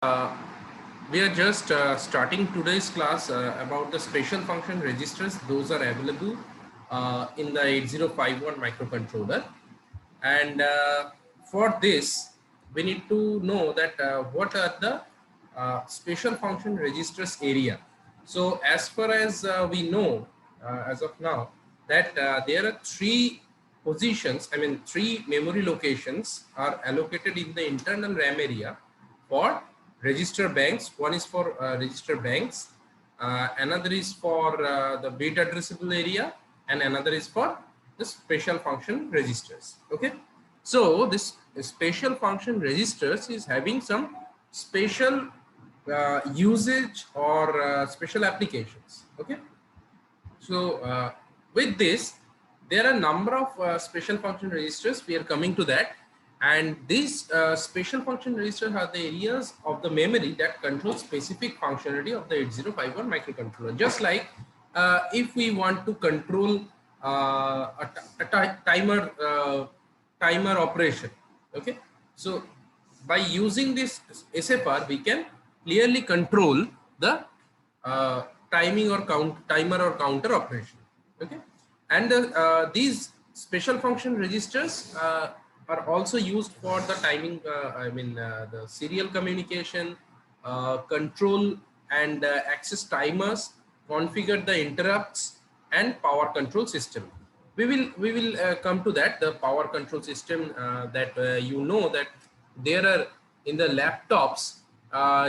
Uh, we are just starting today's class about the special function registers. Those are available in the 8051 microcontroller. And for this, we need to know that what are the special function registers area. So as far as we know, as of now, that there are three positions, three memory locations are allocated in the internal RAM area for register banks. One is for register banks, another is for the bit addressable area, and another is for the special function registers. Okay, so this special function registers is having some special usage or special applications. Okay, so with this, there are a number of special function registers. We are coming to that, and these special function registers are the areas of the memory that control specific functionality of the 8051 microcontroller. Just like if we want to control a timer operation. Okay, so by using this SFR, we can clearly control the uh, timer or counter operation. Okay, and these special function registers are also used for the timing. The serial communication, control and access timers, configure the interrupts, and power control system. We will come to that. The power control system, that that there are in the laptops.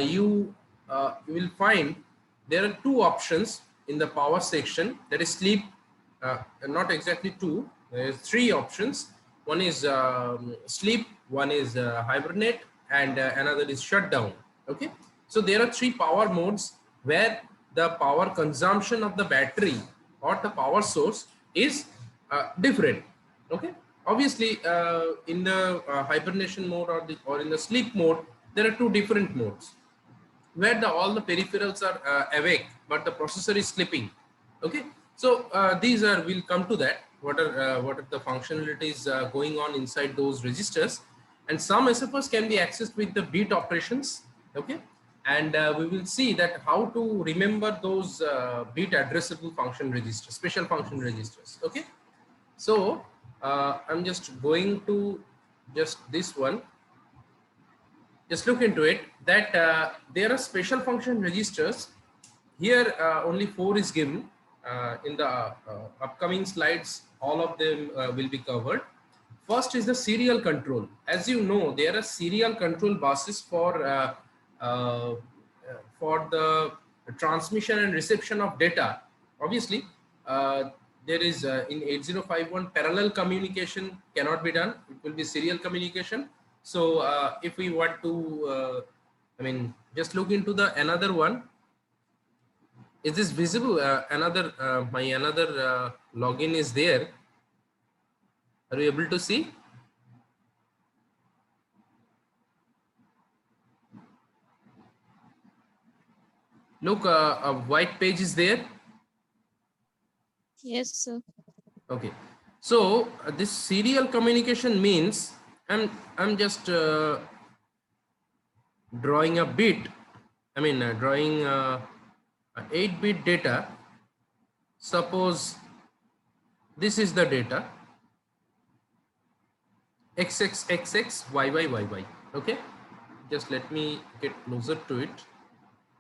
You will find there are two options in the power section, that is sleep. Not exactly two, there is three options. One is sleep, one is hibernate, and another is shutdown. Okay, so there are three power modes where the power consumption of the battery or the power source is different. Okay, obviously in the hibernation mode or in the sleep mode, there are two different modes where all the peripherals are awake but the processor is sleeping. Okay, so these are, we'll come to that, what are the functionalities going on inside those registers. And some SFRs can be accessed with the bit operations. Okay, and we will see that how to remember those bit addressable function registers, special function registers. Okay, so I'm just going to just this one, just look into it, that there are special function registers. Here only 4 is given. In the upcoming slides, all of them will be covered. First is the serial control. As you know, there are serial control buses uh, for the transmission and reception of data. Obviously, there is in 8051 parallel communication cannot be done. It will be serial communication. So if we want to, just look into the another one. Is this visible? My another login is there. Are you able to see? Look, a white page is there. Yes, sir. Okay. So this serial communication means I'm just drawing a bit. Drawing 8-bit data. Suppose this is the data xxxx yy. Okay, just let me get closer to it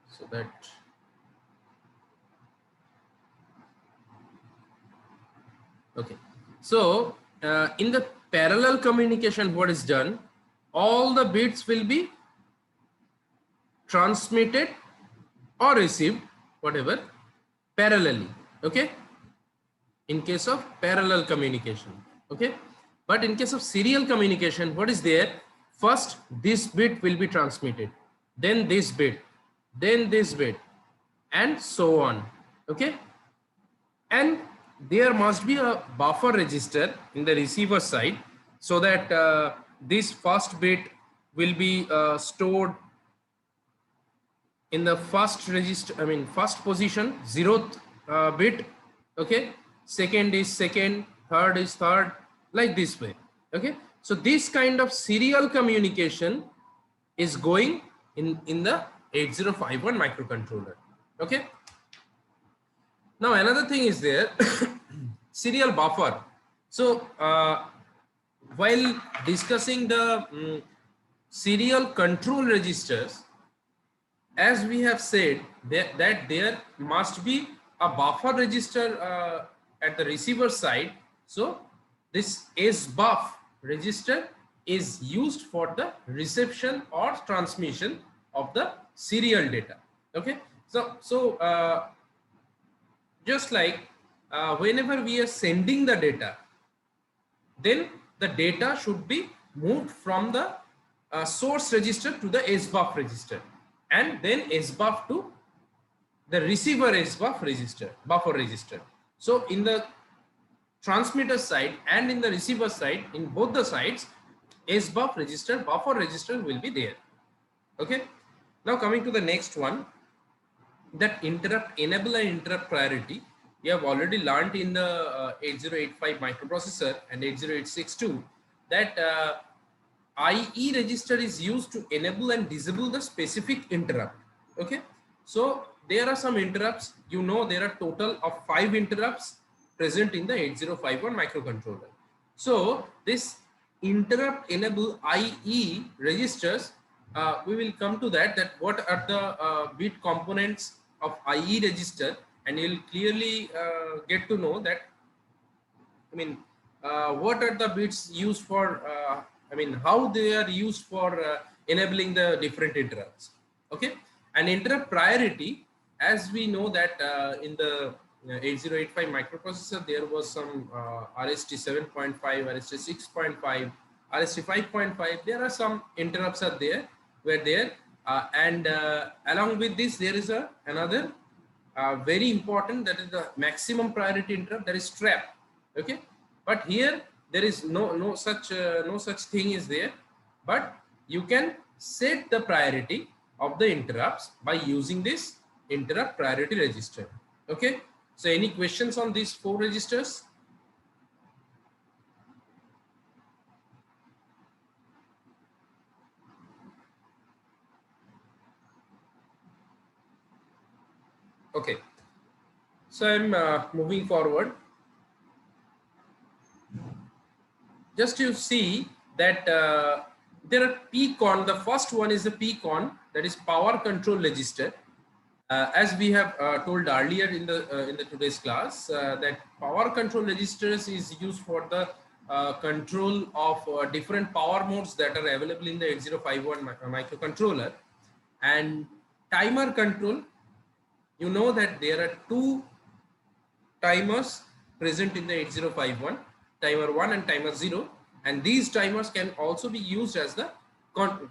so that okay. So in the parallel communication, what is done, all the bits will be transmitted or received, whatever, parallelly. Okay, in case of parallel communication. Okay, but in case of serial communication, what is there, first this bit will be transmitted, then this bit, then this bit, and so on. Okay, and there must be a buffer register in the receiver side, so that this first bit will be stored in the first register, first position, 0th bit. Okay, second is second, third is third, like this way. Okay, so this kind of serial communication is going in the 8051 microcontroller. Okay. Now another thing is there, serial buffer. So while discussing the serial control registers, as we have said that there must be a buffer register at the receiver side. So this SBUF register is used for the reception or transmission of the serial data. Okay. So just like whenever we are sending the data, then the data should be moved from the source register to the SBUF register, and then SBUF to the receiver SBUF register, buffer register. So in the transmitter side and in the receiver side, in both the sides, SBUF register, buffer register will be there. Okay. Now coming to the next one, that interrupt enable and interrupt priority. We have already learned in the 8085 microprocessor and 8086 that IE register is used to enable and disable the specific interrupt. Okay. So there are some interrupts, you know, there are total of 5 interrupts present in the 8051 microcontroller. So this interrupt enable IE registers, we will come to that what are the bit components of IE register, and you will clearly get to know that, I mean, what are the bits used for, I mean, how they are used for enabling the different interrupts. Okay. And interrupt priority, as we know that in the 8085 microprocessor, there was some RST 7.5, RST 6.5, RST 5.5. There are some interrupts are there, were there. And along with this, there is another very important, that is the maximum priority interrupt, that is trap. Okay. But here there is no such thing is there, but you can set the priority of the interrupts by using this interrupt priority register. Okay. So any questions on these 4 registers? Okay. So I'm moving forward. Just to see that there are PCON. The first one is the PCON, that is power control register. As we have told earlier in the today's class, that power control registers is used for the control of different power modes that are available in the 8051 microcontroller. And timer control, you know that there are 2 timers present in the 8051, timer 1 and timer 0, and these timers can also be used as the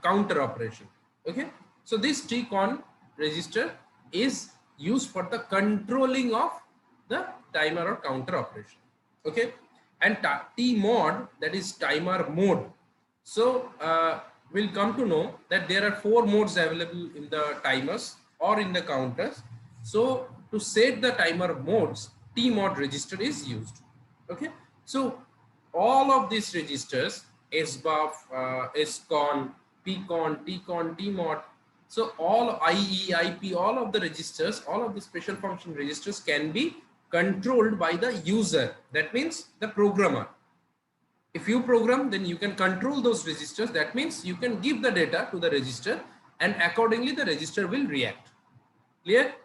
counter operation. Okay. So this TCON register is used for the controlling of the timer or counter operation. Okay. And TMOD, that is timer mode. So we'll come to know that there are 4 modes available in the timers or in the counters. So to set the timer modes, TMOD register is used. Okay. So all of these registers, SBUF, SCON, PCON, TCON, TMOD, so all IE, IP, all of the registers, all of the special function registers can be controlled by the user. That means the programmer. If you program, then you can control those registers. That means you can give the data to the register, and accordingly the register will react. Clear?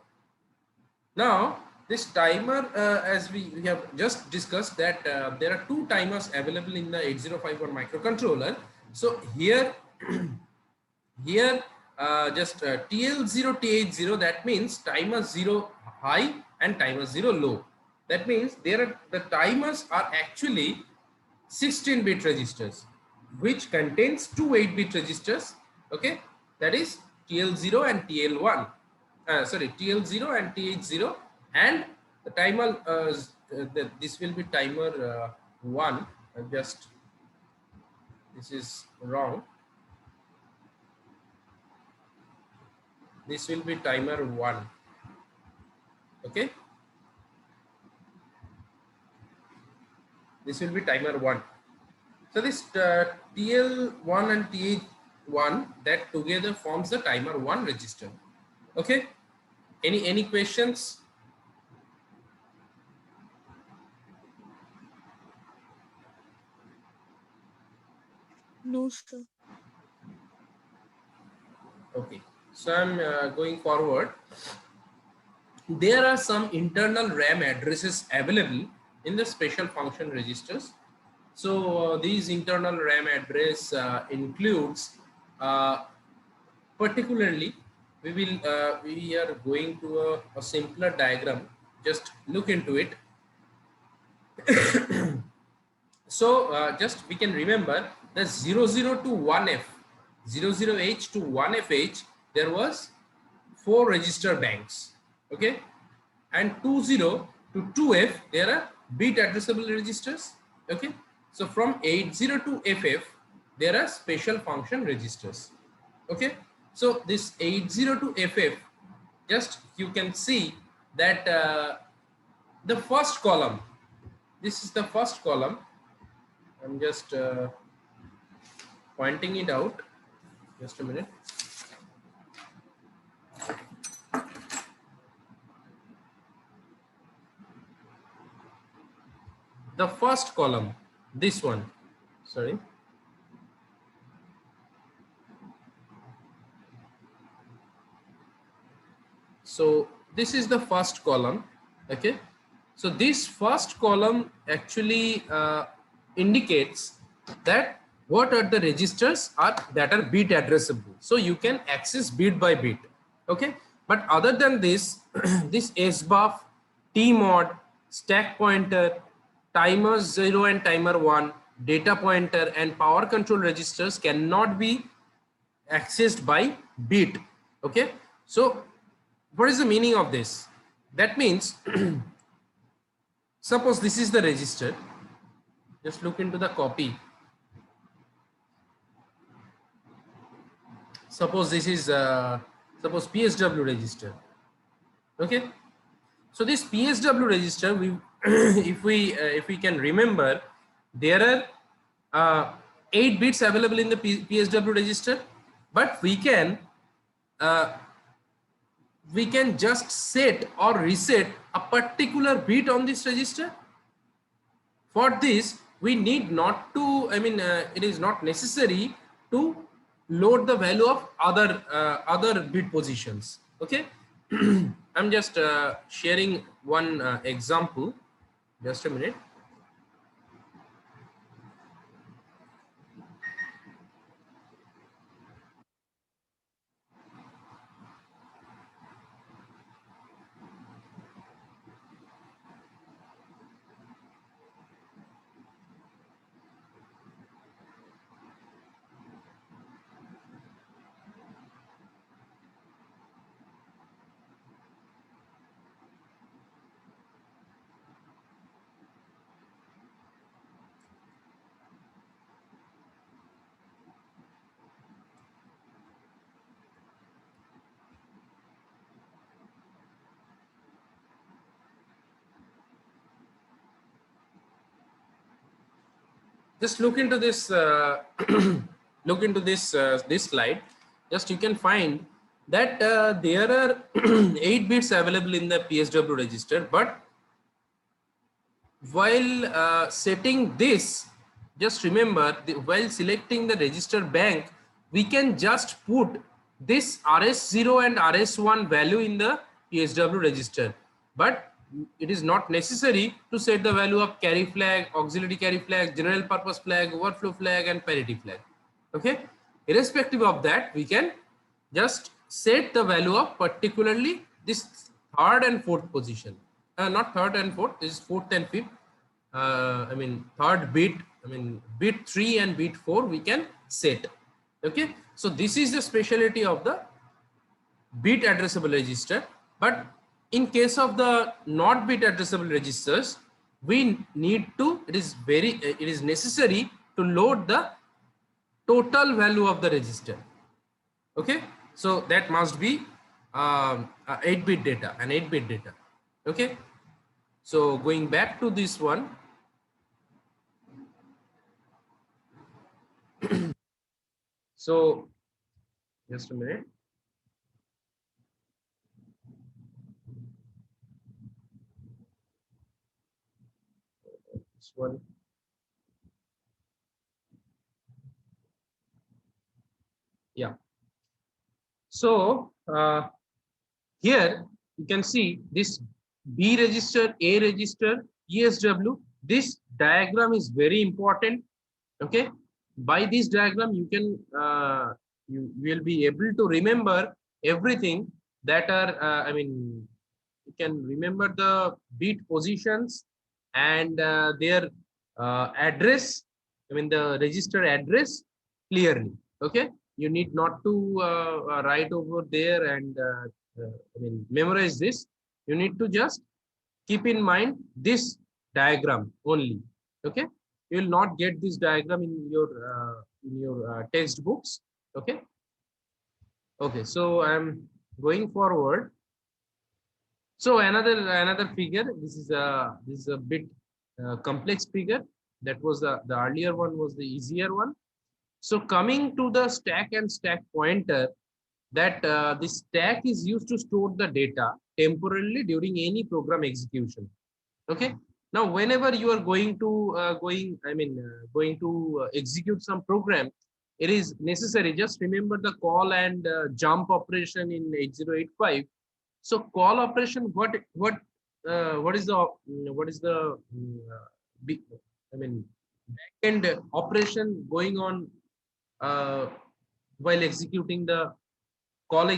Now this timer, as we have just discussed, that there are 2 timers available in the 8051 microcontroller. So here here just TL0, TH0, that means timer 0 high and timer 0 low. That means the timers are actually 16-bit registers, which contains 2 8-bit registers. Okay. That is TL0 and TL1. Sorry, TL0 and TH0, and the timer, this will be timer 1. Just, this is wrong. This will be timer 1. Okay. This will be timer 1. So this TL1 and 1 that together forms the timer 1 register. Okay, any questions? No, sir. Okay, so I'm going forward. There are some internal RAM addresses available in the special function registers. So these internal RAM address includes particularly we are going to a simpler diagram. Just look into it. So just we can remember that 00 to 1F, 00H to 1FH, there was 4 register banks. Okay, and 20 to 2F, there are bit addressable registers. Okay, so from 80 to FF, there are special function registers. Okay, so this 80 to FF, just you can see that the first column, this is the first column. I'm just pointing it out. Just a minute. The first column, this one, sorry. So this is the first column. Okay, so this first column actually indicates that what are the registers are that are bit addressable, so you can access bit by bit. Okay, but other than this this SBUF, TMOD, stack pointer, timer 0 and timer 1, data pointer and power control registers cannot be accessed by bit. Okay, so what is the meaning of this? That means suppose this is the register. Just look into the copy. Suppose this is suppose PSW register. Okay, so this PSW register, we if we can remember, there are 8 bits available in the PSW register, but uh, we can just set or reset a particular bit on this register. For this, we need not to, it is not necessary to load the value of other bit positions. Okay, I'm just sharing one example. Just a minute. Just look into this look into this slide. Just you can find that there are 8 bits available in the PSW register, but while setting this, just remember while selecting the register bank, we can just put this RS0 and RS1 value in the PSW register, but it is not necessary to set the value of carry flag, auxiliary carry flag, general purpose flag, overflow flag and parity flag. Okay, irrespective of that, we can just set the value of particularly this third and fourth position. Not third and fourth, this is fourth and fifth. Third bit, bit 3 and bit 4 we can set. Okay, so this is the specialty of the bit addressable register. But in case of the not bit addressable registers, we need to, it is necessary to load the total value of the register. Okay, so that must be 8-bit data, an 8-bit data. Okay, so going back to this one, so Just a minute. This one. Yeah. So here you can see this B register, A register, ESW. This diagram is very important. Okay. By this diagram, you will be able to remember everything that are. You can remember the bit positions and their address. The register address clearly. Okay. You need not to write over there and memorize this. You need to just keep in mind this diagram only. Okay. You will not get this diagram in your textbooks. Okay. Okay. So I'm going forward. So another figure. This is a bit complex figure. That was the earlier one was the easier one. So coming to the stack and stack pointer, that the stack is used to store the data temporarily during any program execution. Okay. Now whenever you are going to execute some program, it is necessary, just remember the call and jump operation in 8085. So call operation, what is the big, I mean backend operation going on uh, while executing the call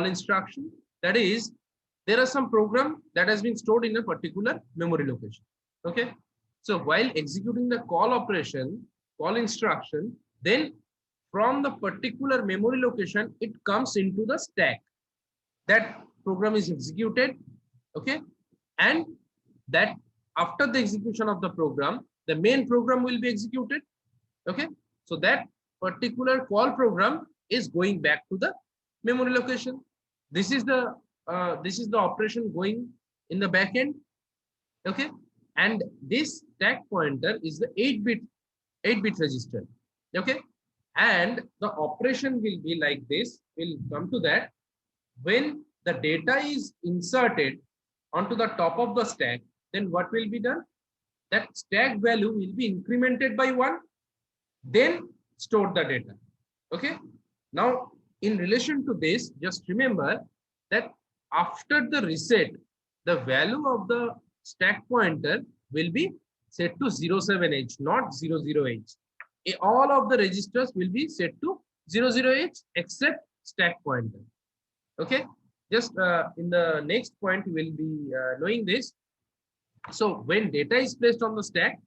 instruction. That is, there are some program that has been stored in a particular memory location. Okay. So while executing the call operation, call instruction, then from the particular memory location, it comes into the stack. That program is executed. Okay. And that after the execution of the program, the main program will be executed. Okay. So that particular call program is going back to the memory location. This is the operation going in the back end. Okay. And this stack pointer is the 8-bit register. Okay. And the operation will be like this. We'll come to that. When the data is inserted onto the top of the stack, then what will be done? That stack value will be incremented by 1, then store the data. Okay. Now, in relation to this, just remember that after the reset, the value of the stack pointer will be set to 07H, not 00H. All of the registers will be set to 00H except stack pointer. Okay. Just in the next point, we will be knowing this. So when data is placed on the stack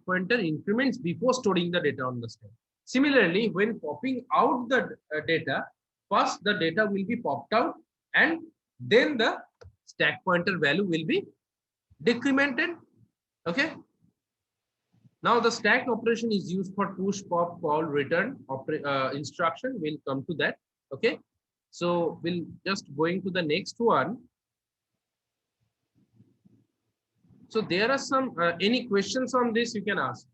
pointer increments before storing the data on the stack. Similarly, when popping out the data, first the data will be popped out and then the stack pointer value will be decremented. Okay. Now the stack operation is used for push, pop, call, return instruction. We'll come to that. Okay. So we'll just going to the next one. So there are some any questions on this you can ask.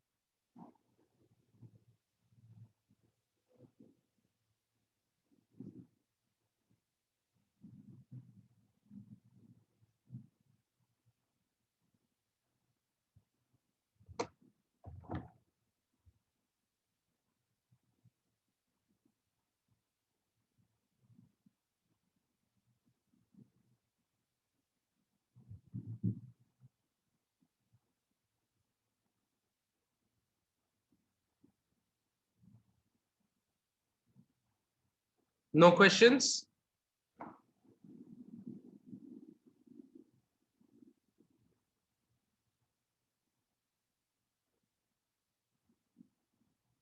No questions?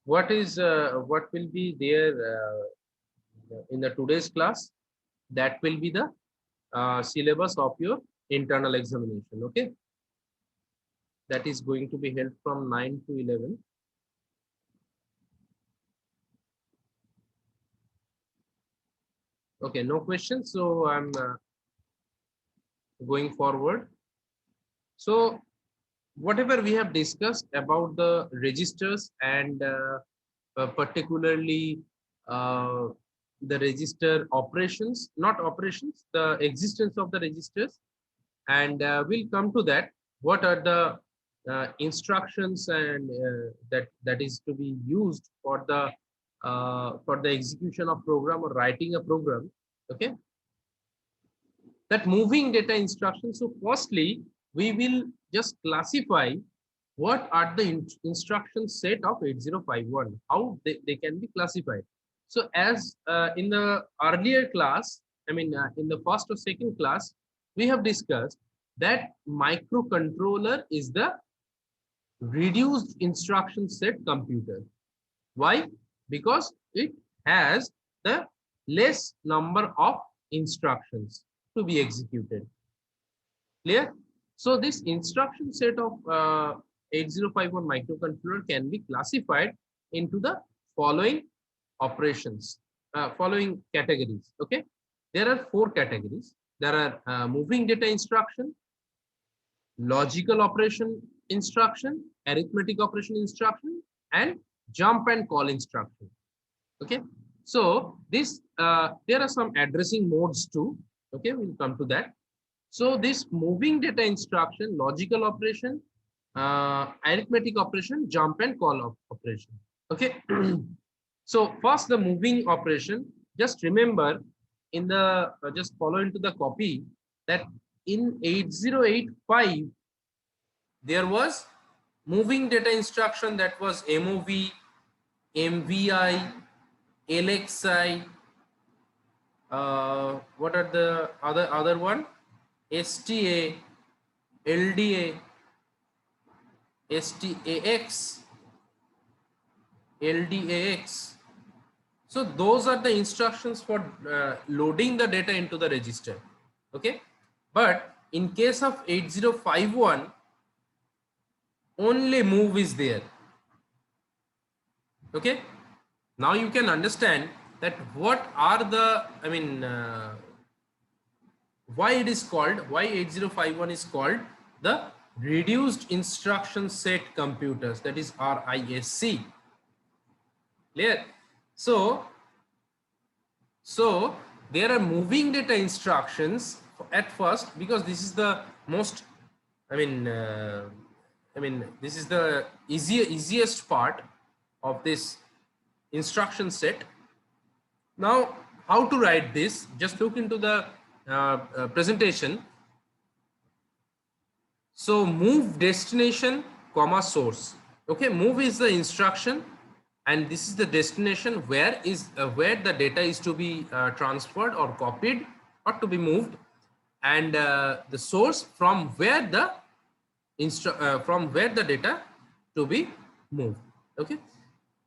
What will be there in the today's class? That will be the syllabus of your internal examination. Okay. That is going to be held from 9 to 11. Okay, no questions. So I'm going forward. So whatever we have discussed about the registers and particularly the register operations, not operations, the existence of the registers, and we'll come to that. What are the instructions and that is to be used for the execution of program or writing a program. Okay, that moving data instructions. So firstly, we will just classify what are the instruction set of 8051, how they can be classified. So as in the earlier class, I mean in the first or second class, we have discussed that microcontroller is the reduced instruction set computer. Why? Because it has the less number of instructions to be executed. Clear? So this instruction set of 8051 microcontroller can be classified into the following operations, following categories. Okay, there are 4 categories. There are moving data instruction, logical operation instruction, arithmetic operation instruction, and jump and call instruction. Okay, so this there are some addressing modes too. Okay, we'll come to that. So this moving data instruction, logical operation, arithmetic operation, jump and call operation. Okay. So first the moving operation. Just remember in the just follow into the copy that in 8085 there was moving data instruction, that was MOV, MVI, LXI. What are the other one? STA, LDA, STAX, LDAX. So those are the instructions for loading the data into the register. Okay, but in case of 8051, only move is there. Okay, now you can understand that what are the, I mean, why it is called, why 8051 is called the reduced instruction set computers, that is RISC. Clear? So there are moving data instructions at first, because this is the most, I mean this is the easiest part of this instruction set. Now how to write this? Just look into the presentation. So move destination comma source. Okay, move is the instruction and this is the destination where the data is to be transferred or copied or to be moved, and the source from where the data to be moved. Okay,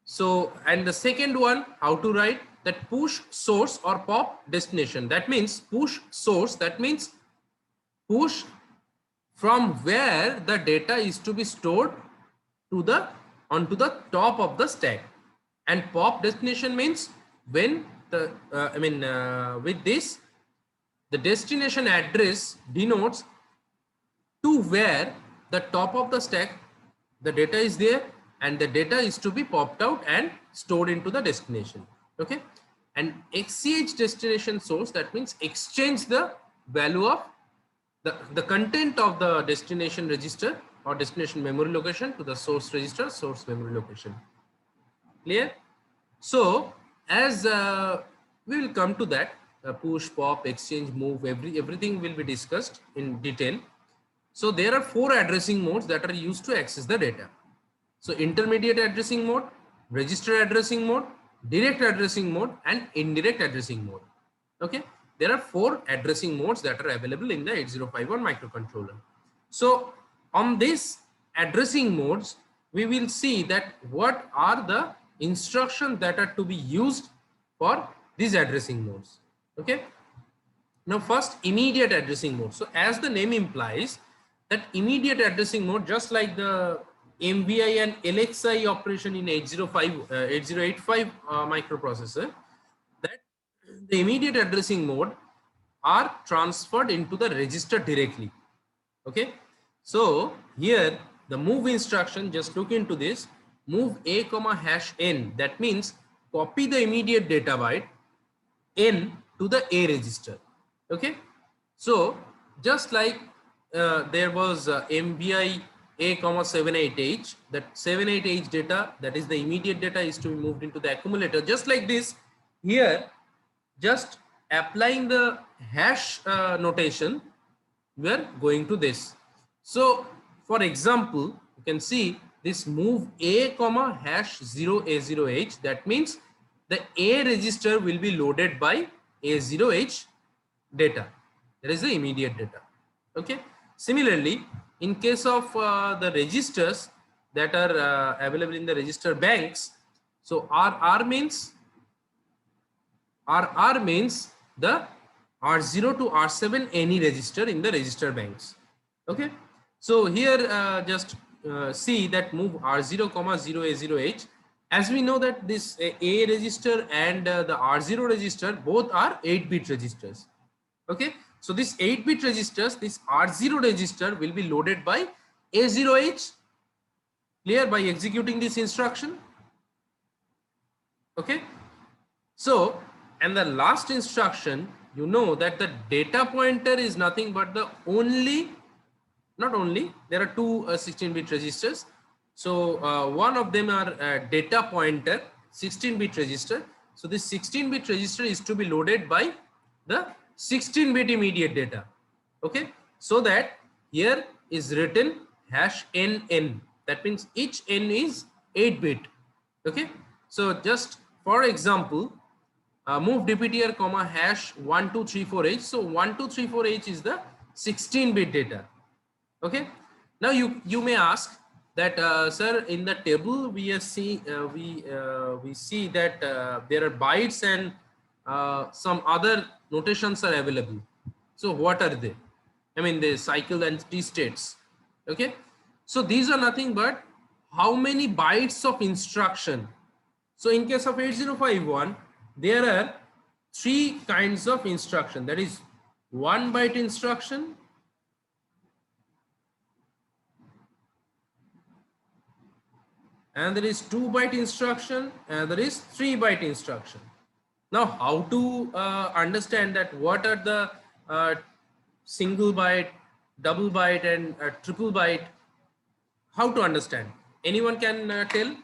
so and the second one, how to write that? Push source or pop destination. That means push source, that means push from where the data is to be stored to the onto the top of the stack, and pop destination means when the with this the destination address denotes to where the top of the stack the data is there, and the data is to be popped out and stored into the destination. Okay, and XCH destination source, that means exchange the value of the content of the destination register or destination memory location to the source register, source memory location. Clear? So as we will come to that, push, pop, exchange, move, everything will be discussed in detail. So there are 4 addressing modes that are used to access the data. So intermediate addressing mode, register addressing mode, direct addressing mode, and indirect addressing mode. Okay, there are 4 addressing modes that are available in the 8051 microcontroller. So on these addressing modes, we will see that what are the instructions that are to be used for these addressing modes. Okay, now first, immediate addressing mode. So as the name implies, that immediate addressing mode, just like the MVI and LXI operation in 8085 microprocessor, that the immediate addressing mode are transferred into the register directly. Okay, so here the move instruction, just look into this, move a comma hash n, that means copy the immediate data byte N to the A register. Okay, so just like there was MBI A comma 78H, that 78H data, that is the immediate data, is to be moved into the accumulator. Just like this here, just applying the hash notation, we are going to this. So for example, you can see this move A comma hash 0A0H, that means the A register will be loaded by A0H data. That is the immediate data. Okay. Similarly, in case of the registers that are available in the register banks, so RR means the R0 to R7 any register in the register banks. Okay, so here just see that move R0 comma 0A0H. As we know that this A register and the R0 register both are 8-bit registers. Okay, so this 8-bit registers, this R0 register will be loaded by A0H, clear, by executing this instruction. Okay, so, and the last instruction, you know that the data pointer is nothing but the not only, there are two 16-bit registers. So one of them are data pointer 16-bit register. So this 16-bit register is to be loaded by the 16-bit immediate data. Okay, so that here is written hash NN. That means each N is 8-bit. Okay, so just for example, move dptr comma hash 1234H. So 1234H is the 16-bit data. Okay, now you may ask that sir, in the table we see that there are bytes and some other notations are available. So what are they? I mean, the cycle and t states. Okay, so these are nothing but how many bytes of instruction. So in case of 8051, there are 3 kinds of instruction. That is 1 byte instruction, and there is 2 byte instruction, and there is 3 byte instruction. Now how to understand that what are the single byte, double byte and triple byte? How to understand? Anyone can tell?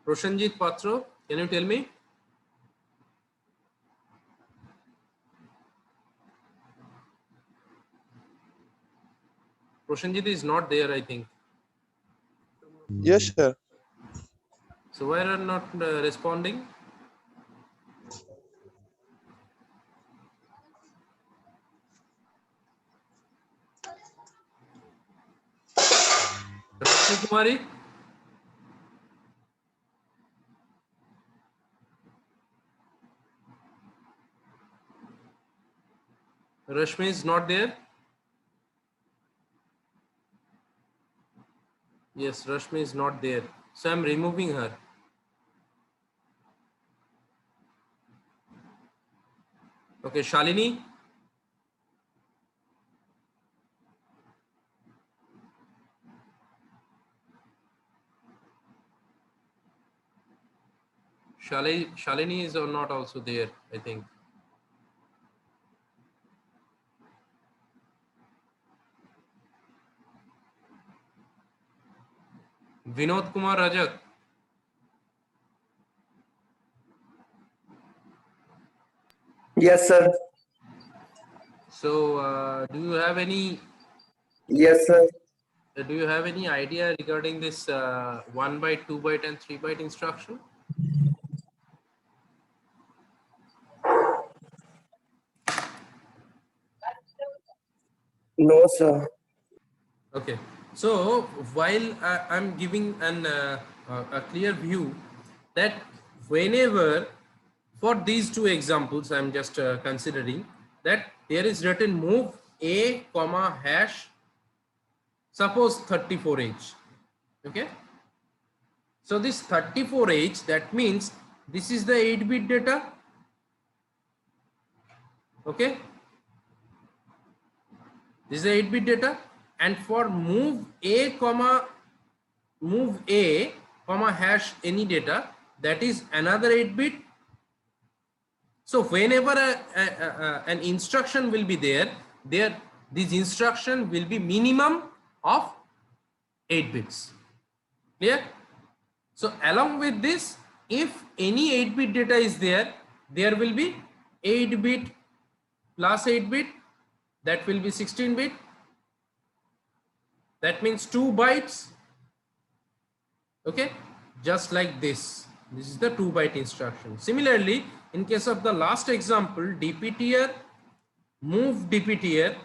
Roshanjit Patro, can you tell me? Roshanjit is not there, I think. Yes, sir. So why are not responding? Rashmi Kumari? Rashmi is not there. Yes, Rashmi is not there. So I'm removing her. Okay, Shalini? Shalini is not also there, I think. Vinod Kumar Rajak? Yes, sir. So do you have any Yes, sir. idea regarding this 1 byte, 2 byte and 3 byte instruction? No, sir. Okay, so while I'm giving a clear view that whenever, for these 2 examples, I'm just considering that there is written move A comma hash, suppose 34H. Okay, So this 34H, that means this is the 8-bit data. Okay. This is the 8-bit data. And for move A, hash any data, that is another 8-bit. So whenever an instruction will be there, this instruction will be minimum of 8 bits. Clear? So along with this, if any 8-bit data is there, there will be 8-bit plus 8-bit, that will be 16-bit. That means 2 bytes. Okay, just like this. This is the 2-byte instruction. Similarly, in case of the last example, dptr, move dptr,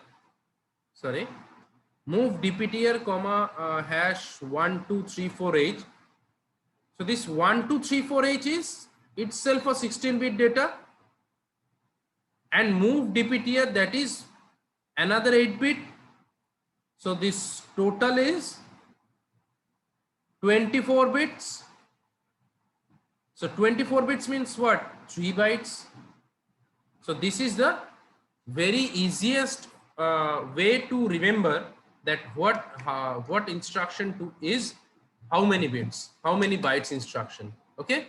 comma hash 1234H. So this 1234H is itself a 16-bit data, and move dptr, that is another 8-bit. So this total is 24 bits. So 24 bits means what? 3 bytes. So this is the very easiest way to remember that what instruction to is how many bits, how many bytes instruction. Okay.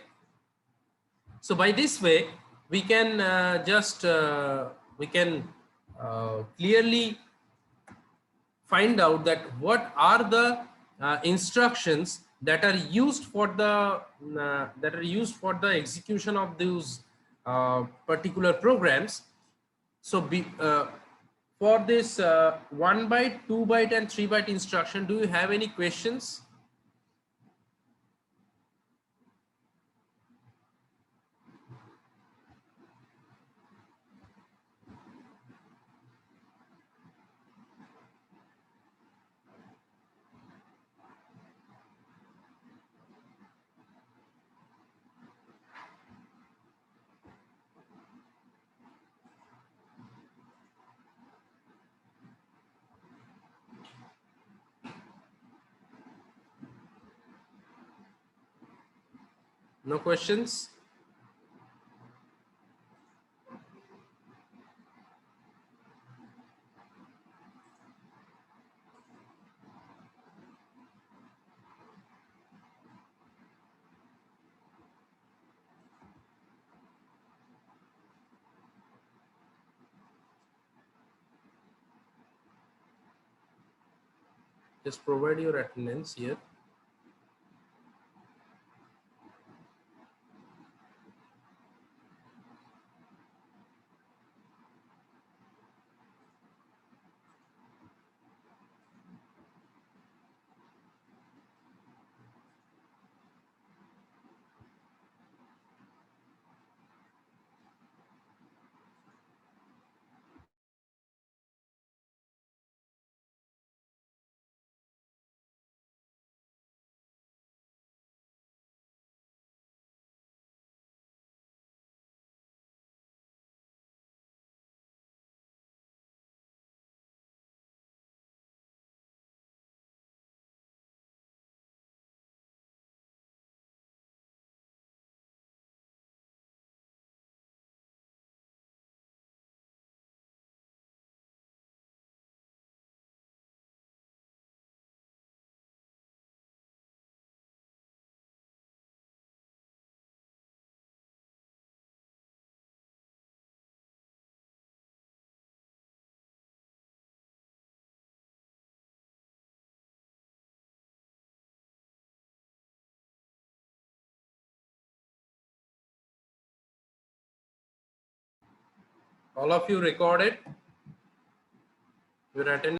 So by this way, we can clearly find out that what are the instructions that are used for the execution of those particular programs. So for this 1 byte, 2 byte and 3 byte instruction, do you have any questions? No questions? Just provide your attendance here. All of you recorded your attendance.